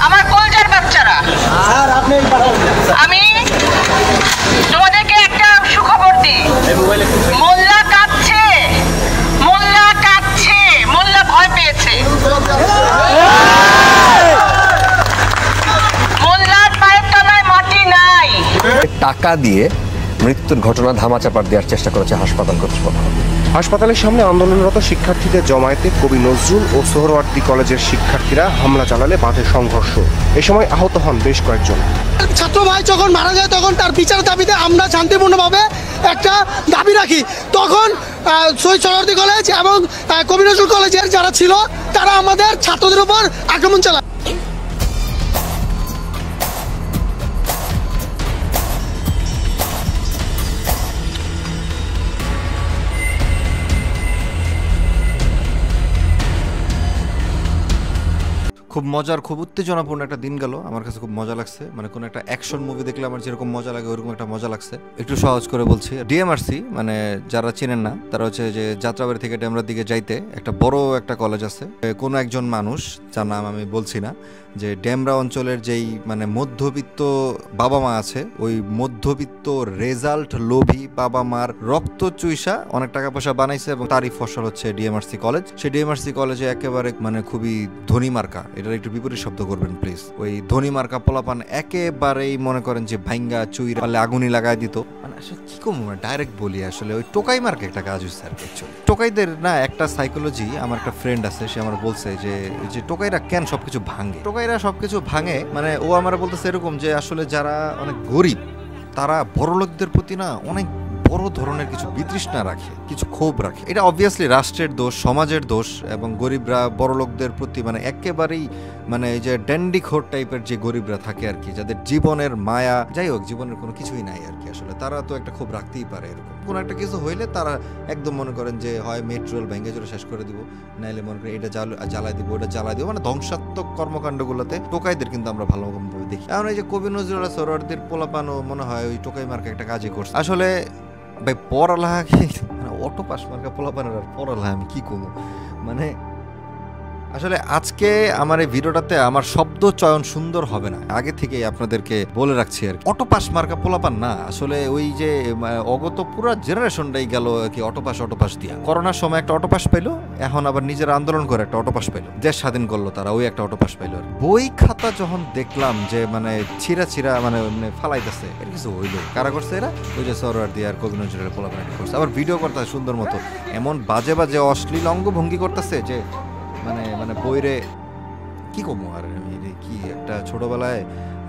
আমার কলজার বাচ্চারা, আমি তোমাদেরকে একটা সুখবর দিই। মোল্লা কাঁদছে, মোল্লা কাঁদছে, মোল্লা ভয় পেয়েছে। মোল্লার পায়ের তলায় মাটি নাই। টাকা দিয়ে মৃত্যুর ঘটনা ধামাচাপা দেওয়ার চেষ্টা করেছে হাসপাতাল কর্তৃপক্ষ। হাসপাতালের সামনে আন্দোলনরত শিক্ষার্থীদের জমায়েতে কবি নজরুল ও সোহরাওয়ার্দী কলেজের শিক্ষার্থীরা হামলা চালালে বাধে সংঘর্ষ। এ সময় আহত হন বেশ কয়েকজন। ছাত্র ভাই যখন মারা যায় তখন তার বিচার দাবিতে আমরা শান্তিপূর্ণভাবে একটা দাবি রাখি। তখন শহীদ সোহরাওয়ার্দী কলেজ এবং কবি নজরুল কলেজের যারা ছিল তারা আমাদের ছাত্রদের উপর আক্রমণ চালায়। খুব মজার, খুব উত্তেজনাপূর্ণ একটা দিন গেল। আমার কাছে খুব মজা লাগছে, মানে কোনো একটা অ্যাকশন মুভি দেখলে আমার যেরকম মজা লাগে ওরকম একটা মজা লাগছে। একটু সহজ করে বলছি, ডিএমআরসি মানে যারা চেনেন না তারা হচ্ছে যে যাত্রাবাড়ি থেকে ডেমরার দিকে যাইতে একটা বড় একটা কলেজ আছে। কোনো একজন মানুষ, যার নাম আমি বলছি না, যে ডেমরা অঞ্চলের যেই মানে মধ্যবিত্ত বাবা মা আছে, ওই মধ্যবিত্ত রেজাল্ট লোভী বাবা মার রক্ত চুইসা অনেক টাকা পয়সা বানাইছে এবং তারই ফসল হচ্ছে ডিএমআরসি কলেজ। সেই ডিএমআরসি কলেজে একেবারে মানে খুবই ধনী মার্কা, এটার একটু বিপরীত শব্দ করবেন প্লিজ, ওই ধনী মার্কা পোলাপান একেবারেই মনে করেন যে ভাঙ্গা চুই পারলে আগুনই লাগাই দিত। মানে আসলে কি কম ডাইরেক্ট বলি, আসলে ওই টোকাই মার্কা একটা কাজ হচ্ছে আর কি। টোকাইদের না একটা সাইকোলজি, আমার একটা ফ্রেন্ড আছে, সে আমার বলছে যে টোকাইরা কেন সবকিছু ভাঙে, টোকাইরা সবকিছু ভাঙে। মানে ও আমার বলতেছে এরকম যে আসলে যারা অনেক গরিব তারা বড় লোকদের প্রতি না অনেক বড় ধরনের কিছু বিতৃষ্ণা রাখে, কিছু ক্ষোভ রাখে। এটা অবভিয়াসলি রাষ্ট্রের দোষ, সমাজের দোষ, এবং গরিবরা বড় লোকদের প্রতি মানে একেবারেই মানে এই যে ড্যান্ডিখোর টাইপের যে গরিবরা থাকে আর কি, যাদের জীবনের মায়া, যাই হোক জীবনের কোনো কিছুই নাই আর কি, আসলে তারা তো একটা ক্ষোভ রাখতেই পারে। এরকম কোনো একটা কিছু হইলে তারা একদম মনে করেন যে হয় মেট্রোল ভেঙে চলে শেষ করে দিব, নাইলে মনে করেন এটা জ্বালাই দিব, ওটা জ্বালাই দিব, মানে ধ্বংসাত্মক কর্মকাণ্ডগুলোতে টোকাইদের কিন্তু আমরা ভালোভাবে দেখি। এখন এই যে কবি নজরুল সোহরাওয়ার্দীর পোলাপানও মনে হয় ওই টোকাই মার্কা একটা কাজই করছে। আসলে ভাই পড়ালেখা মানে অটো পাস মার্কা পোলাপানের আর পড়ালেখা আমি কি করবো, মানে আসলে আজকে আমার এই ভিডিওটাতে আমার শব্দ চয়ন সুন্দর হবে না, আগে থেকেই আপনাদেরকে বলে রাখছি আর কি। অটো পাস মার্কা পোলাপান না, আসলে ওই যে অগত পুরো জেনারেশনটাই গেল আর কি অটো পাস দিয়া। করোনার সময় একটা অটো পাস পাইলো, এখন আবার নিজের আন্দোলন করে একটা অটো পাস পাইলো, দেশ স্বাধীন করলো তারা, ওই একটা অটো পাস পাইলো। বই খাতা যখন দেখলাম যে মানে ছিঁড়া মানে ফালাইতেছে, এর কিছু হইলো, কারা করছে এরা? ওই যে সোহরাওয়ার্দী আর কবি নজরুলের পোলাপান করছে। আবার ভিডিও করতেছে সুন্দর মতো, এমন বাজে বাজে অশ্লীল অঙ্গভঙ্গি করতেছে যে মানে বইরে কি কমো। আর কি একটা ছোটবেলায়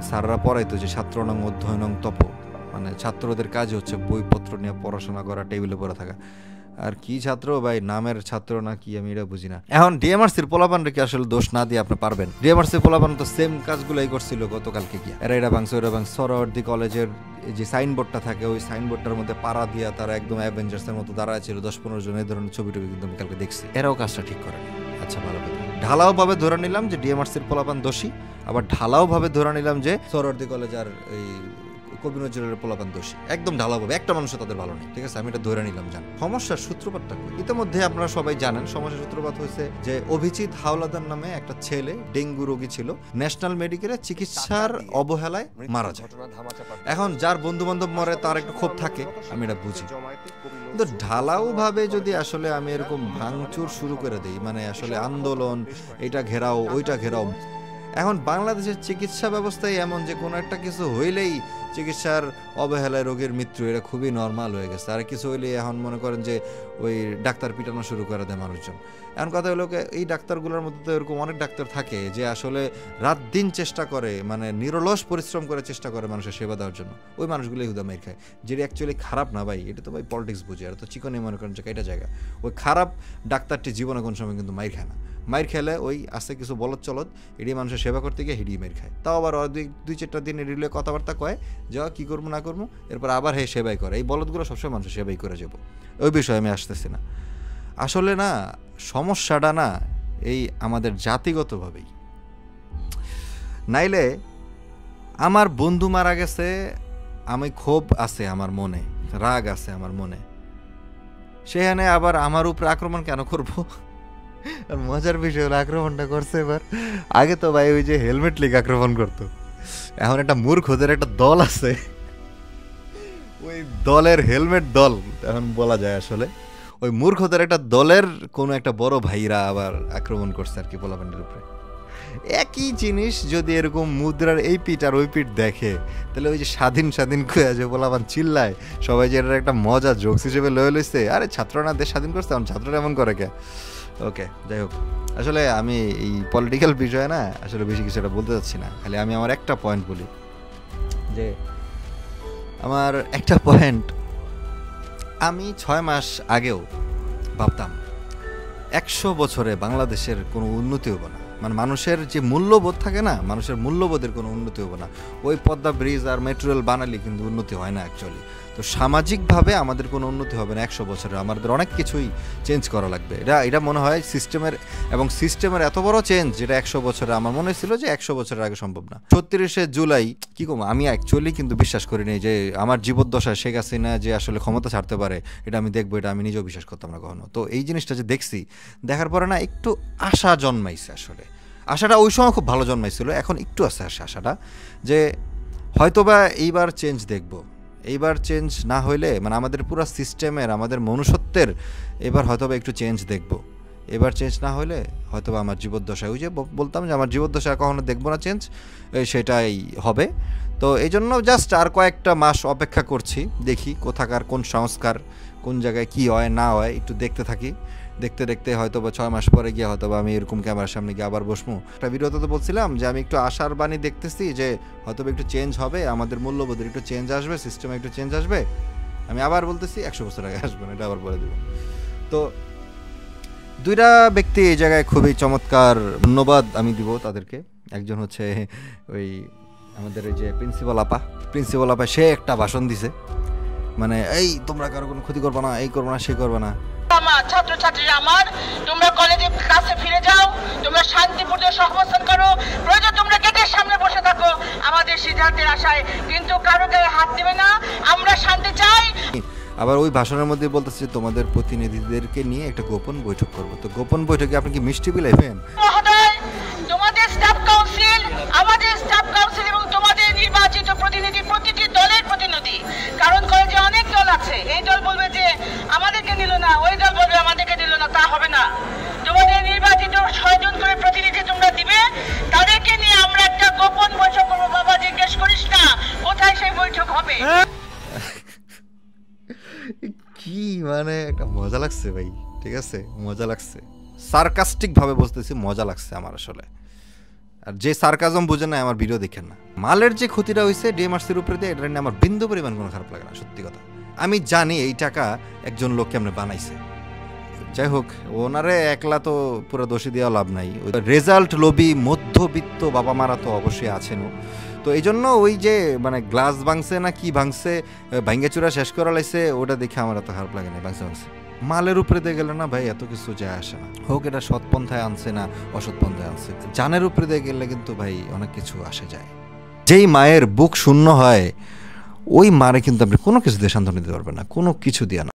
স্যাররা পড়াইতো যে ছাত্র নং অধ্যয়নং তপ, মানে ছাত্রদের কাজ হচ্ছে বইপত্র নিয়ে পড়াশোনা করা, টেবিলে পড়ে থাকা। আর কি ছাত্র ভাই, নামের ছাত্র না কি আমি এটা বুঝি না। এখন ডিএমআরসির পোলাপানরা কি আসলে দোষ না দিয়ে আপনি পারবেন? ডিএমআরসির পোলাপান তো সেম কাজগুলাই করছিল গতকালকে গিয়া, এরা ভাঙছে ওরা ভাঙছে। সোহরাওয়ার্দী কলেজের যে সাইনবোর্ডটা থাকে, ওই সাইনবোর্ডটার মধ্যে পাড়া দিয়া তারা একদম অ্যাভেঞ্জার্সের মতো দাঁড়ায় ছিল, 10-15 জন, এই ধরনের ছবি টবি কিন্তু আমি কালকে দেখছি। এরাও কাজটা ঠিক করে। আচ্ছা ভালো কথা, ঢালাও ভাবে ধরে নিলাম যে ডিএমআরসির পোলাপান দোষী, আবার ঢালাও ভাবে ধরে নিলাম যে সোহরাওয়ার্দী কলেজ আর এই কবি নজরুলের পোলাপান দোষী, একদম ঢালাও ভাবে। একটা মানুষ তাদের ভালো নেই, ঠিক আছে, আমি এটা ধরে নিলাম। জান সমস্যার সূত্রপাতটা ইতিমধ্যে আপনারা সবাই জানেন। সমস্যার সূত্রপাত হয়েছে যে অভিজিৎ হাওলাদার নামে একটা ছেলে ডেঙ্গু রোগী ছিল, ন্যাশনাল মেডিকেলে চিকিৎসার অবহেলায় মারা যায়। এখন যার বন্ধু বান্ধব মরে তার একটু ক্ষোভ থাকে, আমি এটা বুঝি, কিন্তু ঢালাও ভাবে যদি আসলে আমি এরকম ভাঙচুর শুরু করে দিই, মানে আসলে আন্দোলন, এটা ঘেরাও ওইটা ঘেরাও। এখন বাংলাদেশের চিকিৎসা ব্যবস্থায় এমন যে কোনো একটা কিছু হইলেই চিকিৎসার অবহেলায় রোগীর মৃত্যু এটা খুবই নর্মাল হয়ে গেছে। আর কিছু হইলে এখন মনে করেন যে ওই ডাক্তার পিটানো শুরু করে দেয় মানুষজন। এখন কথা হলো এই ডাক্তারগুলোর মধ্যে তো এরকম অনেক ডাক্তার থাকে যে আসলে রাত দিন চেষ্টা করে, মানে নিরলস পরিশ্রম করে চেষ্টা করে মানুষের সেবা দেওয়ার জন্য। ওই মানুষগুলোই হুদা মাইর খায়, যেটা অ্যাকচুয়ালি খারাপ না ভাই, এটা তো ভাই পলিটিক্স বুঝে, আর তো চিকনে মনে করেন যে এটা জায়গা। ওই খারাপ ডাক্তারটি জীবনে কোন সময় কিন্তু মাইর খায় না। মাইর খেলে ওই আস্তে কিছু বলদ চলদ এটি মানুষের সেবা করতে গিয়ে হিডিয়ে মাইর খায়। তাও আবার দুই চারটা দিন এড়িয়ে কথাবার্তা কয় যা কী করবো না করবো, এরপর আবার হে সেবাই করে। এই বলদগুলো সবসময় মানুষের সেবাই করে যাবো, ওই বিষয়ে আমি আসতেছি না। আসলে না, সমস্যাটা না এই আমাদের জাতিগতভাবেই। নাইলে আমার বন্ধু মারা গেছে, আমি ক্ষোভ আছে আমার মনে, রাগ আছে আমার মনে, সেখানে আবার আমার উপরে আক্রমণ কেন করব? আর মজার বিষয় হলো আক্রমণটা করছে এবার। আগে তো ভাই ওই যে হেলমেট লিগ আক্রমণ করতো, এখন একটা মূর্খদের একটা দল আছে, ওই দলের হেলমেট দল এখন বলা যায়। আসলে ওই মূর্খদের একটা দলের কোনো একটা বড় ভাইরা আবার আক্রমণ করছে আর কি পোলাপান্ডের উপরে। একই জিনিস যদি এরকম মুদ্রার এই পিঠ আর ওই পিঠ দেখে, তাহলে ওই যে স্বাধীন স্বাধীন খুঁজে যে পোলাপান চিল্লায়, সবাই যে এটার একটা মজা জোকস হিসেবে লয়ে লইছে, আরে ছাত্ররা না দেশ স্বাধীন করছে, এখন ছাত্ররা এমন করে কে? ওকে, যাই হোক, আসলে আমি এই পলিটিক্যাল বিষয়ে না আসলে বেশি কিছু এটা বলতে চাচ্ছি না। খালি আমি আমার একটা পয়েন্ট বলি, যে আমার একটা পয়েন্ট, আমি 6 মাস আগেও ভাবতাম 100 বছরে বাংলাদেশের কোনো উন্নতি হবে না, মানে মানুষের যে মূল্যবোধ থাকে না, মানুষের মূল্যবোধের কোনো উন্নতি হবে না। ওই পদ্মা ব্রিজ আর মেট্রো রেল বানালে কিন্তু উন্নতি হয় না অ্যাকচুয়ালি। তো সামাজিকভাবে আমাদের কোনো উন্নতি হবে না 100 বছরে, আমাদের অনেক কিছুই চেঞ্জ করা লাগবে। এটা মনে হয় সিস্টেমের, এবং সিস্টেমের এত বড় চেঞ্জ যেটা 100 বছরে, আমার মনে ছিল যে 100 বছরের আগে সম্ভব না। ৩৬শে জুলাই কী কম, আমি অ্যাকচুয়ালি কিন্তু বিশ্বাস করিনি যে আমার জীবদ্দশায় শেখ হাসিনা যে আসলে ক্ষমতা ছাড়তে পারে, এটা আমি দেখবো, এটা আমি নিজেও বিশ্বাস করতাম না কখনো। তো এই জিনিসটা যে দেখছি, দেখার পরে না একটু আশা জন্মাইছে। আসলে আশাটা ওই সময় খুব ভালো জন্মাইছিল, এখন একটু আছে আশাটা যে হয়তোবা এইবার চেঞ্জ দেখব। এইবার চেঞ্জ না হইলে, মানে আমাদের পুরো সিস্টেমের, আমাদের মনুষ্যত্বের এবার হয়তোবা একটু চেঞ্জ দেখব। এবার চেঞ্জ না হইলে হয়তোবা আমার জীবদ্দশায়, ওই যে বলতাম যে আমার জীবদ্দশায় কখনো দেখবো না চেঞ্জ, সেটাই হবে। তো এই জন্য জাস্ট আর কয়েকটা মাস অপেক্ষা করছি, দেখি কোথাকার কোন সংস্কার, কোন জায়গায় কি হয় না হয়, একটু দেখতে থাকি। দেখতে দেখতে হয়তো বা 6 মাস পরে গিয়ে হয়তো বা আমি এরকম ক্যামেরার সামনে গিয়ে আবার বসবো। একটা ভিডিওতে তো বলছিলাম যে আমি একটু আশার বাণী দেখতেছি যে হয়তো একটু চেঞ্জ হবে, আমাদের মূল্যবোধের একটু চেঞ্জ আসবে, সিস্টেমে একটু চেঞ্জ আসবে। আমি আবার বলতেছি 100 বছর আগে আসবে না, এটা আবার বলে দেবো। তো দুইটা ব্যক্তি এই জায়গায় খুবই চমৎকার, ধন্যবাদ আমি দিব তাদেরকে। একজন হচ্ছে ওই আমাদের ওই যে প্রিন্সিপাল আপা, সে একটা ভাষণ দিছে, মানে এই তোমরা কারো কোনো ক্ষতি করবে না, এই করবে না, সে করবে না। আমার ছাত্রছাত্রীরা, আমার তোমরা কলেজে ক্লাসে ফিরে যাও, তোমরা শান্তিপূর্ণ সহবস্থান করো, প্রয়োজন তোমরা গেটের সামনে বসে থাকো আমাদের সিদ্ধান্তের আশায়, কিন্তু কারো গায়ে হাত দেবে না, আমরা শান্তি চাই। আবার ওই ভাষণের মধ্যে বলতেছে তোমাদের প্রতিনিধিদেরকে নিয়ে একটা গোপন বৈঠক করবো। তো গোপন বৈঠকে আপনি কি মিষ্টি বিলাইবেন? মহোদয়, তোমাদের স্টাফ কাউন্সিল, আমাদের স্টাফ কাউন্সিল এবং তোমাদের নির্বাচিত প্রতিনিধি, প্রতিটি দলের প্রতিনিধি, কারণ কলেজে অনেক দল আছে, এই দল বলবে যে আমাদেরকে নিল না, ওই দল বলবে আমাদেরকে দিল না, তা হবে না। তোমাদের নির্বাচিত 6 জন করে প্রতিনিধি তোমরা দিবে, তাদেরকে নিয়ে আমরা একটা গোপন বৈঠক করবো। বাবা, জিজ্ঞেস করিস না কোথায় সেই বৈঠক হবে। কি মানে একটা মজা লাগছে ভাই, ঠিক আছে, মজা লাগছে, সার্কাস্টিক ভাবে বলতেছি, মজা লাগছে আমার আসলে। আর যে সার্কাজম বুঝে না আমার ভিডিও দেখেন না। মালের যে ক্ষতিটা হয়েছে ডিএমআরসির উপরে দিয়ে, এটা নিয়ে আমার বিন্দু পরিমাণ কোনো খারাপ লাগে না, সত্যি কথা। আমি জানি এই টাকা একজন লোককে আমরা বানাইছে, যাই হোক ওনারে একলা তো পুরো দোষী দেওয়া লাভ নাই। রেজাল্ট লোভী মধ্যবিত্ত বাবা মারা তো অবশ্যই আছেনও। তো এই জন্য ওই যে মানে গ্লাস ভাঙছে না কি ভাঙছে, ভাঙ্গে চূড়া শেষ করা লাগছে, ওটা দেখে আমার এত খারাপ লাগে না। ভাঙছে মালের উপরে দিয়ে গেলে না ভাই এত কিছু যায় আসে না, হোক এটা সৎ পন্থায় আনছে না অসৎ পন্থায় আনছে, জানের উপরে দিয়ে গেলে কিন্তু ভাই অনেক কিছু আসে যায়। যেই মায়ের বুক শূন্য হয়, ওই মারে কিন্তু আপনি কোনো কিছু দিয়ে সান্ত্বনা দিতে পারবেন না, কোনো কিছু দিয়ে না।